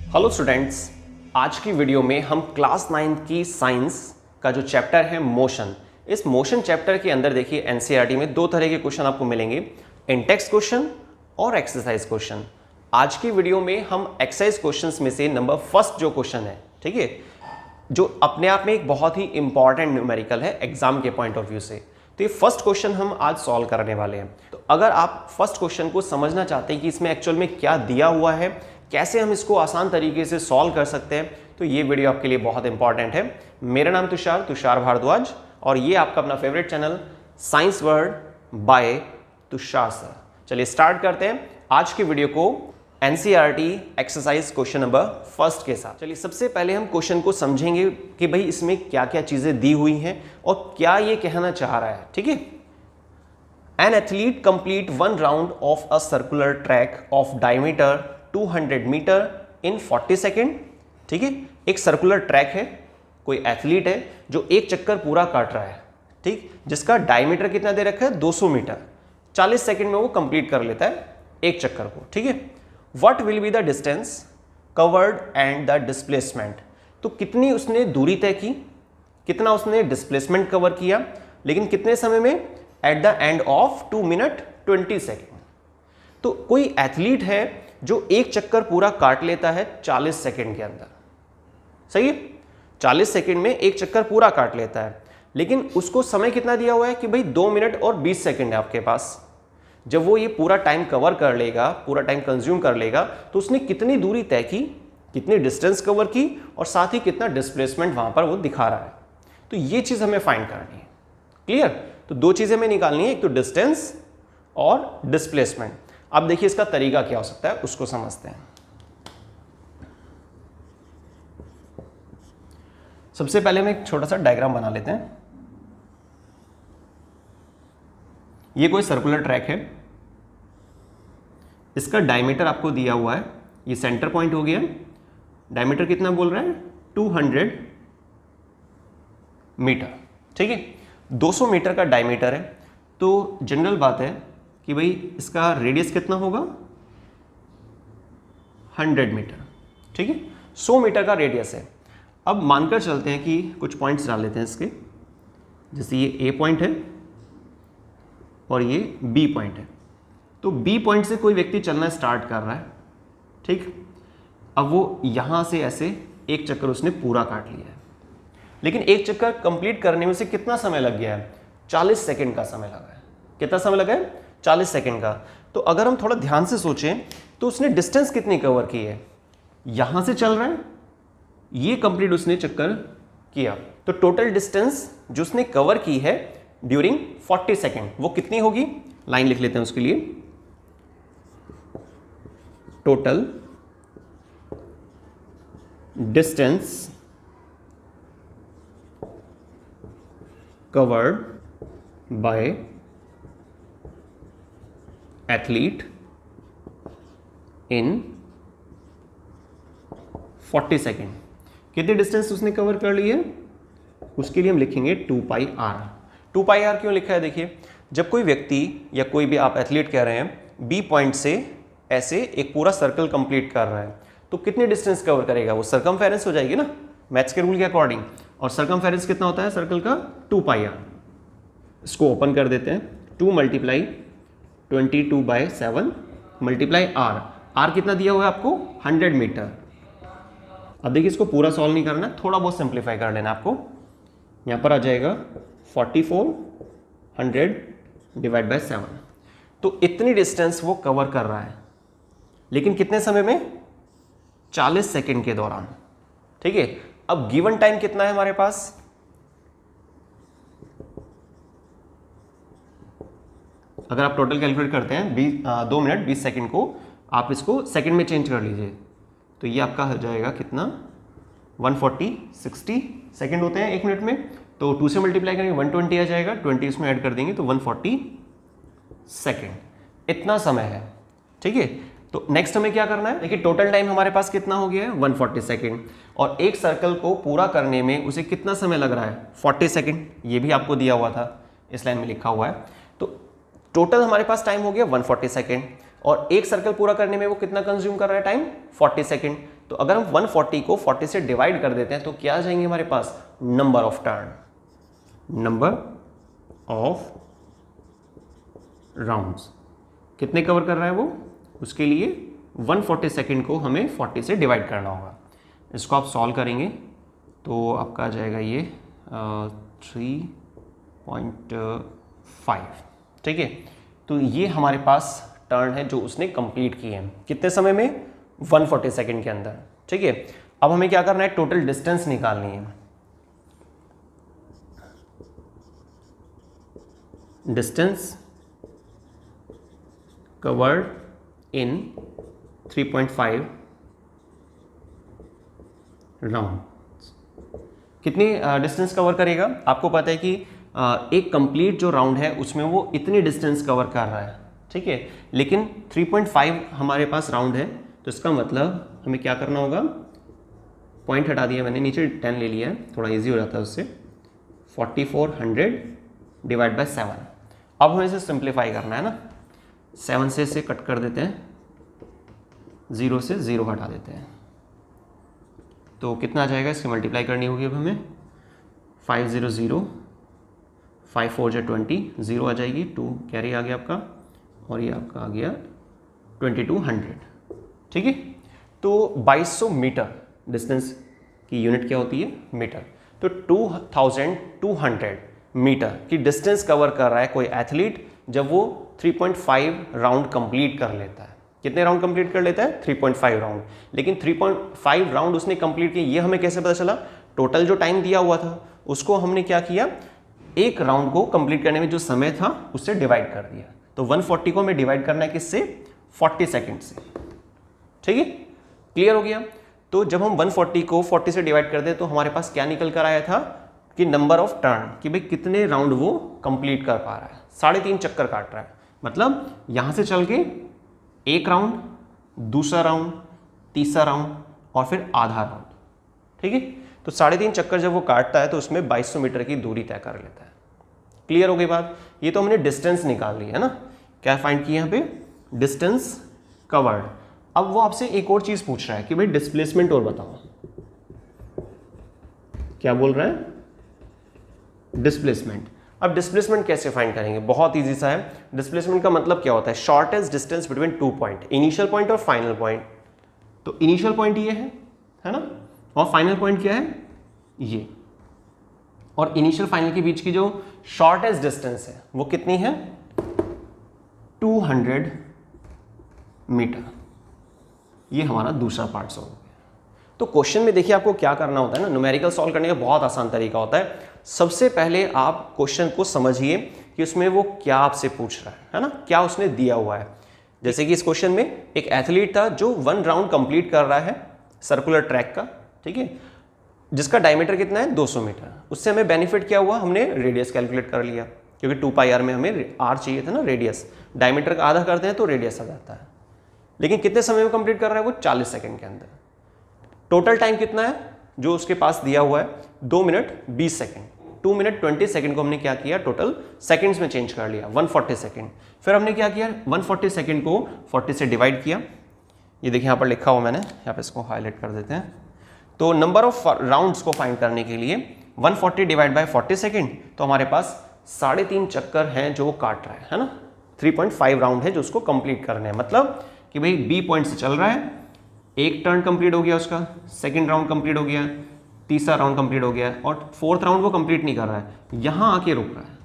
Hello students, आज की video में हम क्लास 9 की साइंस का जो चैप्टर है मोशन, इस मोशन चैप्टर के अंदर देखिए एनसीईआरटी में दो तरह के क्वेश्चन आपको मिलेंगे, इन टेक्स्ट क्वेश्चन और एक्सरसाइज क्वेश्चन। आज की वीडियो में हम एक्सरसाइज क्वेश्चंस में से नंबर फर्स्ट जो क्वेश्चन है, ठीक है, जो अपने आप में एक बहुत ही इंपॉर्टेंट न्यूमेरिकल है एग्जाम के पॉइंट ऑफ व्यू से, तो ये फर्स्ट क्वेश्चन हम आज सॉल्व करने वाले हैं। तो अगर आप फर्स्ट क्वेश्चन को समझना चाहते हैं कि इसमें एक्चुअल में क्या दिया हुआ है, कैसे हम इसको आसान तरीके से सॉल्व कर सकते हैं, तो ये वीडियो आपके लिए बहुत इंपॉर्टेंट है। मेरा नाम तुषार भारद्वाज और ये आपका अपना favourite channel science word by Tushar sir. चलिए स्टार्ट करते हैं आज की वीडियो को NCERT exercise question number first के साथ। चलिए सबसे पहले हम क्वेश्चन को समझेंगे कि भाई इसमें क्या क्या चीजें दी हुई हैं और क्या ये कहना चाह रहा है। ठीक है, an athlete complete one round of a circular track of diameter 200 metre in 40 second. ठीक है, एक सर्कुलर ट्रैक है, कोई एथलीट है जो एक चक्कर पूरा काट रहा है, ठीक, जिसका डायमीटर कितना दे रखा है 200 मीटर, 40 सेकेंड में वो कंप्लीट कर लेता है एक चक्कर को। ठीक है, what will be the distance covered and the displacement, तो कितनी उसने दूरी तय की, कितना उसने डिस्प्लेसमेंट कवर किया, लेकिन कितने समय में, at the end of 2 minute 20 second. तो कोई एथलीट है जो एक चक्कर पूरा काट लेता है 40 सेकेंड के अंदर, सही है, 40 सेकेंड में एक चक्कर पूरा काट लेता है, लेकिन उसको समय कितना दिया हुआ है कि भाई 2 मिनट और 20 सेकेंड है आपके पास। जब वो ये पूरा टाइम कवर कर लेगा, पूरा टाइम कंज्यूम कर लेगा, तो उसने कितनी दूरी तय की, कितनी डिस्टेंस कवर की और साथ ही कितना डिस्प्लेसमेंट वहां पर वो दिखा रहा है। तो ये चीज हमें फाइंड करनी है। क्लियर? तो दो चीजें हमें निकालनी है, एक तो डिस्टेंस और डिस्प्लेसमेंट। अब देखिए इसका तरीका क्या हो सकता है, उसको समझते हैं। सबसे पहले हम एक छोटा सा डायग्राम बना लेते हैं। ये कोई सर्कुलर ट्रैक है, इसका डायमीटर आपको दिया हुआ है, ये सेंटर पॉइंट हो गया। डायमीटर कितना बोल रहा है, 200 मीटर। ठीक है, 200 मीटर का डायमीटर है, तो जनरल बात है कि भाई इसका रेडियस कितना होगा, 100 मीटर। ठीक है, 100 मीटर का रेडियस है। अब मानकर चलते हैं कि कुछ पॉइंट्स डाल लेते हैं इसके, जैसे ये ए पॉइंट है और ये बी पॉइंट है। तो बी पॉइंट से कोई व्यक्ति चलना स्टार्ट कर रहा है, ठीक, अब वो यहां से ऐसे एक चक्कर उसने पूरा काट लिया है, लेकिन एक चक्कर कंप्लीट करने में से कितना समय लग गया है, 40 सेकेंड का समय लगा है। कितना समय लगा है, 40 सेकेंड का। तो अगर हम थोड़ा ध्यान से सोचें तो उसने डिस्टेंस कितनी कवर की है, यहां से चल रहा है, ये कंप्लीट उसने चक्कर किया, तो टोटल डिस्टेंस जो उसने कवर की है ड्यूरिंग 40 सेकेंड वो कितनी होगी, लाइन लिख लेते हैं उसके लिए, total distance covered by athlete in 40 second. कितनी डिस्टेंस उसने कवर कर ली है, उसके लिए हम लिखेंगे 2 पाई आर। 2 पाई आर क्यों लिखा है, देखिए जब कोई व्यक्ति या कोई भी आप एथलीट कह रहे हैं बी पॉइंट से ऐसे एक पूरा सर्कल कंप्लीट कर रहा है, तो कितनी डिस्टेंस कवर करेगा, वो सर्कमफेरेंस हो जाएगी ना मैथ्स के रूल के अकॉर्डिंग, और सर्कमफेरेंस कितना होता है सर्कल का, 2 पाई आर। इसको ओपन कर देते हैं, 2 मल्टीप्लाई 22/7 मल्टीप्लाई आर। आर कितना दिया हुआ है आपको, 100 मीटर। अब देखिए इसको पूरा सॉल्व नहीं करना, थोड़ा बहुत सिंप्लीफाई कर लेना आपको। यहां पर आ जाएगा 4400 डिवाइड बाय 7, तो इतनी डिस्टेंस वो कवर कर रहा है, लेकिन कितने समय में, 40 सेकेंड के दौरान। ठीक है, अब गिवन टाइम कितना है हमारे पास, अगर आप टोटल कैलकुलेट करते हैं 2 मिनट 20 सेकेंड को, आप इसको सेकेंड में चेंज कर लीजिए, तो ये आपका हो जाएगा कितना, 140-60 सेकेंड होते हैं एक मिनट में, तो 2 से मल्टीप्लाई करेंगे 120 आ जाएगा, 20 इसमें ऐड कर देंगे तो 140 सेकेंड, इतना समय है। ठीक है, तो नेक्स्ट हमें क्या करना है, देखिए टोटल टाइम हमारे पास कितना हो गया है, 140 सेकेंड, और एक सर्कल को पूरा करने में उसे कितना समय लग रहा है, 40 सेकेंड। ये भी आपको दिया हुआ था, इस लाइन में लिखा हुआ है। तो टोटल हमारे पास टाइम हो गया 140 सेकेंड, और एक सर्कल पूरा करने में वो कितना कंज्यूम कर रहा है टाइम, 40 सेकेंड। तो अगर हम 140 को 40 से डिवाइड कर देते हैं तो क्या आ जाएंगे हमारे पास, number of turn, number of rounds. कितने कवर कर रहा है वो, उसके लिए 140 सेकेंड को हमें 40 से डिवाइड करना होगा। इसको आप सॉल्व करेंगे तो आपका आ जाएगा ये 3.5। ठीक है, तो ये हमारे पास टर्न है जो उसने कंप्लीट की है। कितने समय में, 140 सेकेंड के अंदर। ठीक है, अब हमें क्या करना है, टोटल डिस्टेंस निकालनी है। Distance covered in 3.5 round. कितनी डिस्टेंस कवर करेगा, आपको पता है कि एक कंप्लीट जो राउंड है उसमें वो इतनी डिस्टेंस कवर कर रहा है। ठीक है, लेकिन 3.5 हमारे पास राउंड है, तो इसका मतलब हमें क्या करना होगा, पॉइंट हटा दिया मैंने, नीचे 10 ले लिया है, थोड़ा इजी हो जाता है उससे। 4400 डिवाइड बाय 7। अब हमें इसे सिंप्लीफाई करना है ना, 7 से इसे कट कर देते हैं, 0 से 0 हटा देते हैं, तो कितना आ जाएगा, इसकी मल्टीप्लाई करनी होगी अब हमें। 500, 5 4 जा 20, 0 आ जाएगी, 2 कैरी आ गया आपका, और ये आपका आ गया 2200। ठीक है, तो 2200 मीटर डिस्टेंस की यूनिट क्या होती है, मीटर। तो 2200 मीटर की डिस्टेंस कवर कर रहा है कोई एथलीट जब वो 3.5 राउंड कंप्लीट कर लेता है। कितने राउंड कंप्लीट कर लेता है, 3.5 राउंड। लेकिन 3.5 राउंड उसने कंप्लीट किए, ये हमें कैसे पता चला, टोटल जो टाइम दिया हुआ था उसको हमने क्या किया, एक राउंड को कंप्लीट करने में जो समय था उससे डिवाइड कर दिया। तो 140 को हमें डिवाइड करना है किससे, 40 सेकेंड से। ठीक है, क्लियर हो गया। तो जब हम 140 को 40 से डिवाइड कर दे तो हमारे पास क्या निकल कर आया था कि नंबर ऑफ टर्न, कि भाई कितने राउंड वो कंप्लीट कर पा रहा है। 3.5 चक्कर काट रहा है, मतलब यहां से चल के एक राउंड, दूसरा राउंड, तीसरा राउंड और फिर आधा राउंड। ठीक है, तो 3.5 चक्कर जब वो काटता है तो उसमें 2200 मीटर की दूरी तय कर लेता है। क्लियर हो गई बात। ये तो हमने डिस्टेंस निकाल ली है ना, क्या फाइंड किया यहाँ पे, डिस्टेंस कवर्ड। अब वो आपसे एक और चीज पूछ रहा है कि भाई डिस्प्लेसमेंट और बताओ, क्या बोल रहा है, डिस्प्लेसमेंट। अब डिस्प्लेसमेंट कैसे फाइंड करेंगे, बहुत इजी सा है। डिस्प्लेसमेंट का मतलब क्या होता है, shortest distance between 2 point, initial point और फाइनल पॉइंट। तो इनिशियल पॉइंट ये है ना, और फाइनल पॉइंट क्या है, ये। और इनिशियल फाइनल के बीच की जो शॉर्टेस्ट डिस्टेंस है वो कितनी है, 200 मीटर। ये हमारा दूसरा पार्ट सॉल्व हो गया। तो क्वेश्चन में देखिए आपको क्या करना होता है ना, न्यूमेरिकल सॉल्व करने का बहुत आसान तरीका होता है। सबसे पहले आप क्वेश्चन को समझिए कि उसमें वो क्या आपसे पूछ रहा है ना, क्या उसने दिया हुआ है। जैसे कि इस क्वेश्चन में एक एथलीट था जो 1 राउंड कंप्लीट कर रहा है सर्कुलर ट्रैक का, ठीक है, जिसका डायमीटर कितना है, 200 मीटर। उससे हमें बेनिफिट क्या हुआ, हमने रेडियस कैलकुलेट कर लिया, क्योंकि 2πr में हमें आर चाहिए था ना, रेडियस। डायमीटर का आधा करते हैं तो रेडियस आ जाता है। लेकिन कितने समय में कंप्लीट कर रहा है वो, 40 सेकंड के अंदर। टोटल टाइम कितना है जो उसके पास दिया हुआ है, 2 मिनट 20 सेकंड। 2 मिनट 20 सेकंड को हमने क्या किया, टोटल सेकंड्स में चेंज कर लिया, 140 सेकंड। फिर हमने क्या किया, 140 सेकंड को 40 से डिवाइड किया। ये देखिए यहाँ पर लिखा हुआ मैंने, यहाँ पे इसको हाईलाइट कर देते हैं। तो नंबर ऑफ राउंड्स को फाइंड करने के लिए 140 डिवाइड बाय 40 सेकंड, तो हमारे पास 3.5 चक्कर हैं जो वो काट रहा है ना। 3.5 राउंड है जो उसको कंप्लीट करने हैं, मतलब कि भाई बी पॉइंट से चल रहा है, एक टर्न कंप्लीट हो गया उसका, सेकंड राउंड कंप्लीट हो गया, तीसरा राउंड कंप्लीट हो गया, और 4th राउंड वो कंप्लीट नहीं कर रहा है, यहाँ आके रुक रहा है।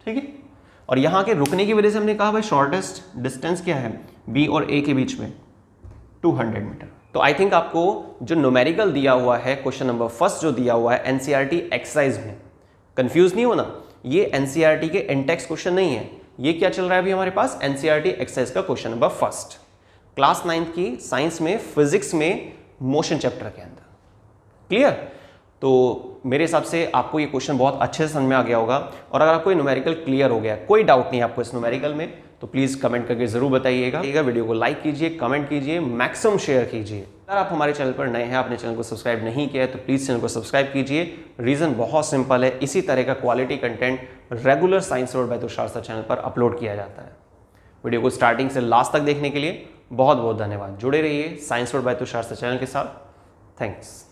ठीक है, और यहाँ आके रुकने की वजह से हमने कहा भाई शॉर्टेस्ट डिस्टेंस क्या है, बी और ए के बीच में, 200 मीटर। तो आई थिंक आपको जो न्यूमेरिकल दिया हुआ है क्वेश्चन नंबर फर्स्ट जो दिया हुआ है एनसीईआरटी एक्सरसाइज में, कंफ्यूज नहीं होना, ये एनसीईआरटी के इंटेक्स क्वेश्चन नहीं है। ये क्या चल रहा है अभी हमारे पास, एनसीईआरटी एक्सरसाइज का question number first, class 9th की साइंस में, फिजिक्स में, मोशन चैप्टर के अंदर। क्लियर। तो मेरे हिसाब से आपको ये क्वेश्चन बहुत अच्छे से समझ में आ गया होगा। और अगर आपको ये न्यूमेरिकल क्लियर हो गया, कोई डाउट नहीं है आपको इस न्यूमेरिकल में, तो प्लीज़ कमेंट करके ज़रूर बताइएगा। वीडियो को लाइक कीजिए, कमेंट कीजिए, मैक्सिमम शेयर कीजिए। अगर आप हमारे चैनल पर नए हैं, आपने चैनल को सब्सक्राइब नहीं किया है, तो प्लीज़ चैनल को सब्सक्राइब कीजिए। रीज़न बहुत सिंपल है, इसी तरह का quality content regular science road by Tushar sir channel पर अपलोड किया जाता है। वीडियो को स्टार्टिंग से लास्ट तक देखने के लिए बहुत बहुत धन्यवाद। जुड़े रहिए science road by Tushar sir channel के साथ। थैंक्स।